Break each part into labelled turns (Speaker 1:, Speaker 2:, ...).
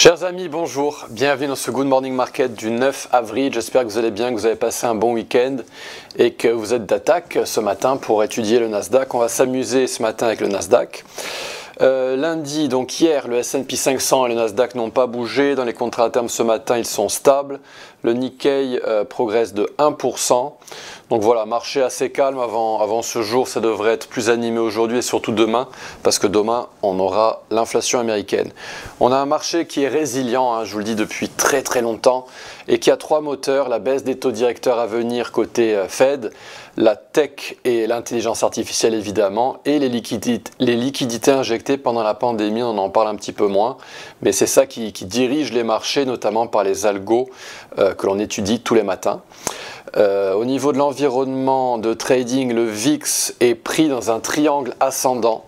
Speaker 1: Chers amis, bonjour, bienvenue dans ce Good Morning Market du 9 avril. J'espère que vous allez bien, que vous avez passé un bon week-end et que vous êtes d'attaque ce matin pour étudier le Nasdaq. On va s'amuser ce matin avec le Nasdaq. Lundi, donc hier, le S&P 500 et le Nasdaq n'ont pas bougé. Dans les contrats à terme ce matin, ils sont stables. Le Nikkei progresse de 1%. Donc voilà, marché assez calme avant ce jour. Ça devrait être plus animé aujourd'hui et surtout demain, parce que demain, on aura l'inflation américaine. On a un marché qui est résilient, hein, je vous le dis depuis très longtemps, et qui a trois moteurs: la baisse des taux directeurs à venir côté Fed, la tech et l'intelligence artificielle évidemment, et les liquidités injectées pendant la pandémie. On en parle un petit peu moins, mais c'est ça qui dirige les marchés, notamment par les algos que l'on étudie tous les matins. Au niveau de l'environnement de trading, le VIX est pris dans un triangle ascendant.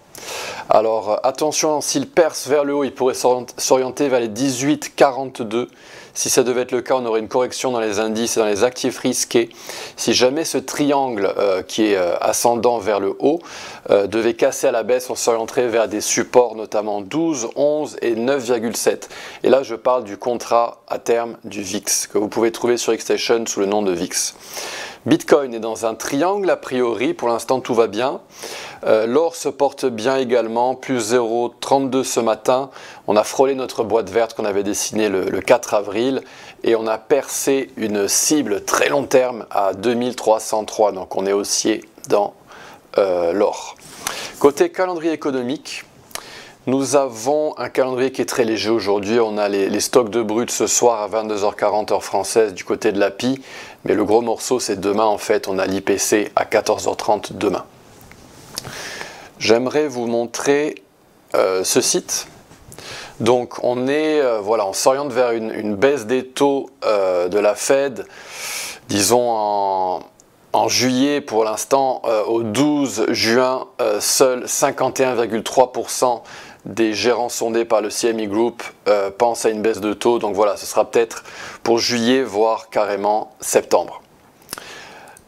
Speaker 1: Alors attention, s'il perce vers le haut, il pourrait s'orienter vers les 18,42. Si ça devait être le cas, on aurait une correction dans les indices et dans les actifs risqués. Si jamais ce triangle qui est ascendant vers le haut devait casser à la baisse, on s'orienterait vers des supports, notamment 12, 11 et 9,7. Et là, je parle du contrat à terme du VIX, que vous pouvez trouver sur Xstation sous le nom de VIX. Bitcoin est dans un triangle a priori, pour l'instant tout va bien. L'or se porte bien également, plus 0,32 ce matin. On a frôlé notre boîte verte qu'on avait dessinée le 4 avril et on a percé une cible très long terme à 2303, donc on est haussier dans l'or. Côté calendrier économique, nous avons un calendrier qui est très léger aujourd'hui. On a les stocks de brut ce soir à 22h40 heure française du côté de l'API. Mais le gros morceau, c'est demain en fait. On a l'IPC à 14h30 demain. J'aimerais vous montrer ce site. Donc on s'oriente vers une baisse des taux de la Fed, disons en juillet pour l'instant. Au 12 juin, seuls 51,3% des gérants sondés par le CME Group pensent à une baisse de taux. Donc voilà, ce sera peut-être pour juillet, voire carrément septembre.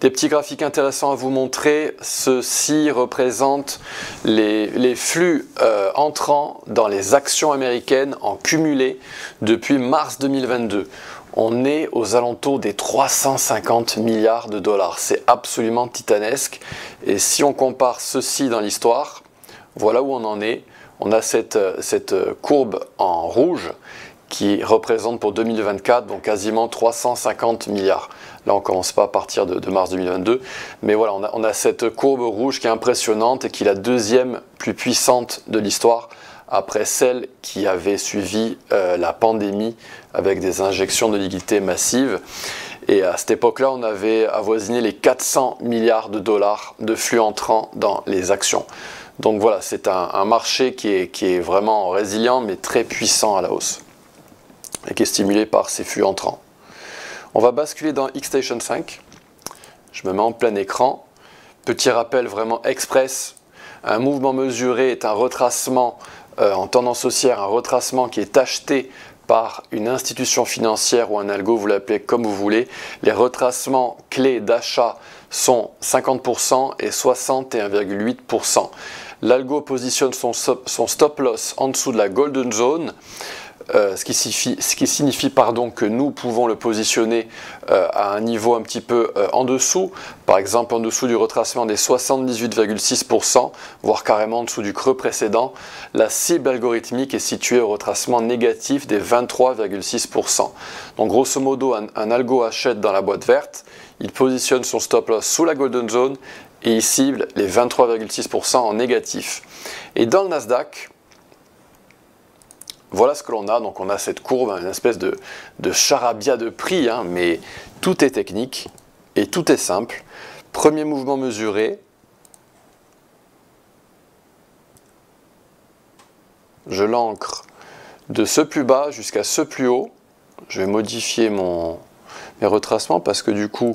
Speaker 1: Des petits graphiques intéressants à vous montrer. Ceci représente les flux entrants dans les actions américaines en cumulé depuis mars 2022. On est aux alentours des 350 milliards de dollars. C'est absolument titanesque. Et si on compare ceci dans l'histoire, voilà où on en est. On a cette courbe en rouge qui représente pour 2024 donc quasiment 350 milliards. Là, on ne commence pas à partir de mars 2022. Mais voilà, on a cette courbe rouge qui est impressionnante et qui est la deuxième plus puissante de l'histoire après celle qui avait suivi la pandémie avec des injections de liquidités massives. Et à cette époque-là, on avait avoisiné les 400 milliards de dollars de flux entrants dans les actions. Donc voilà, c'est un marché qui est vraiment résilient, mais très puissant à la hausse, et qui est stimulé par ces flux entrants. On va basculer dans Xstation 5. Je me mets en plein écran. Petit rappel vraiment express. Un mouvement mesuré est un retracement en tendance haussière, un retracement qui est acheté par une institution financière ou un algo, vous l'appelez comme vous voulez. Les retracements clés d'achat sont 50% et 61,8%. L'algo positionne son stop loss en dessous de la golden zone, ce qui signifie que nous pouvons le positionner à un niveau un petit peu en dessous, par exemple en dessous du retracement des 78,6%, voire carrément en dessous du creux précédent. La cible algorithmique est située au retracement négatif des 23,6%. Donc grosso modo, un algo achète dans la boîte verte, il positionne son stop loss sous la golden zone et il cible les 23,6% en négatif. Et dans le Nasdaq, voilà ce que l'on a. Donc on a cette courbe, une espèce de charabia de prix, hein, mais tout est technique et tout est simple. Premier mouvement mesuré. Je l'ancre de ce plus bas jusqu'à ce plus haut. Je vais modifier mes retracements parce que du coup,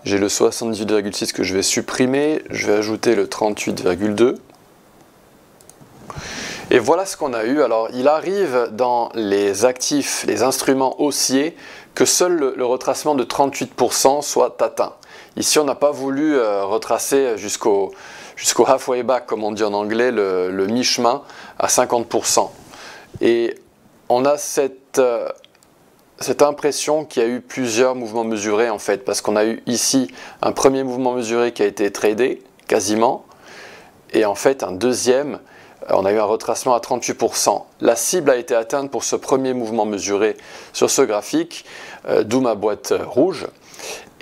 Speaker 1: j'ai le 78,6 que je vais supprimer. Je vais ajouter le 38,2. Et voilà ce qu'on a eu. Alors, il arrive dans les actifs, les instruments haussiers, que seul le retracement de 38% soit atteint. Ici, on n'a pas voulu retracer jusqu'au halfway back, comme on dit en anglais, le mi-chemin à 50%. Et on a cette impression qu'il y a eu plusieurs mouvements mesurés en fait, parce qu'on a eu ici un premier mouvement mesuré qui a été tradé, quasiment, et en fait un deuxième, on a eu un retracement à 38%. La cible a été atteinte pour ce premier mouvement mesuré sur ce graphique, d'où ma boîte rouge,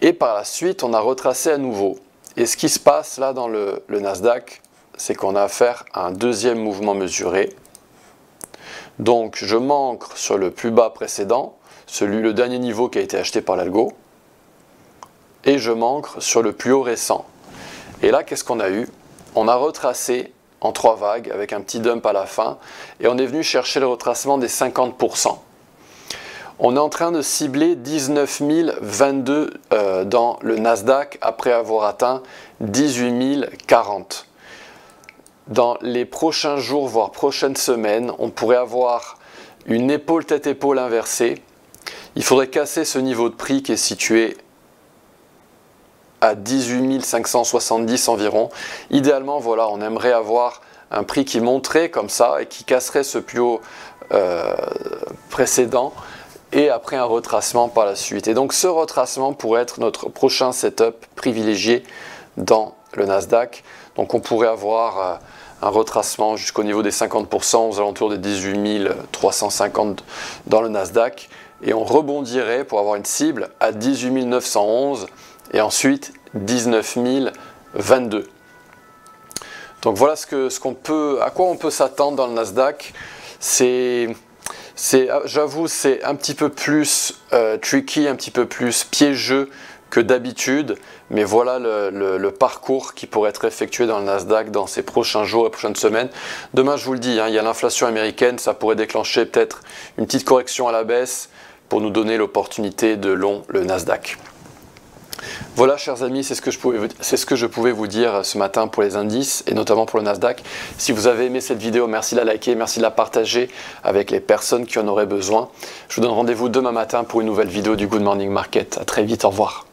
Speaker 1: et par la suite on a retracé à nouveau. Et ce qui se passe là dans le Nasdaq, c'est qu'on a affaire à un deuxième mouvement mesuré. Donc je m'ancre sur le plus bas précédent, le dernier niveau qui a été acheté par l'algo, et je m'ancre sur le plus haut récent. Et là, qu'est-ce qu'on a eu? On a retracé en 3 vagues avec un petit dump à la fin, et on est venu chercher le retracement des 50%. On est en train de cibler 19 022 dans le Nasdaq après avoir atteint 18 040. Dans les prochains jours, voire prochaines semaines, on pourrait avoir une épaule tête-épaule inversée. Il faudrait casser ce niveau de prix qui est situé à 18 570 environ. Idéalement, voilà, on aimerait avoir un prix qui monterait comme ça et qui casserait ce plus haut précédent et après un retracement par la suite. Et donc ce retracement pourrait être notre prochain setup privilégié dans le Nasdaq. Donc on pourrait avoir un retracement jusqu'au niveau des 50%, aux alentours des 18 350 dans le Nasdaq. Et on rebondirait pour avoir une cible à 18 911 et ensuite 19 022. Donc voilà à quoi on peut s'attendre dans le Nasdaq. J'avoue, c'est un petit peu plus tricky, un petit peu plus piégeux que d'habitude, mais voilà le parcours qui pourrait être effectué dans le Nasdaq dans ces prochains jours et prochaines semaines. Demain, je vous le dis, hein, il y a l'inflation américaine, ça pourrait déclencher peut-être une petite correction à la baisse pour nous donner l'opportunité de long le Nasdaq. Voilà, chers amis, c'est ce que je pouvais vous dire ce matin pour les indices et notamment pour le Nasdaq. Si vous avez aimé cette vidéo, merci de la liker, merci de la partager avec les personnes qui en auraient besoin. Je vous donne rendez-vous demain matin pour une nouvelle vidéo du Good Morning Market. À très vite, au revoir.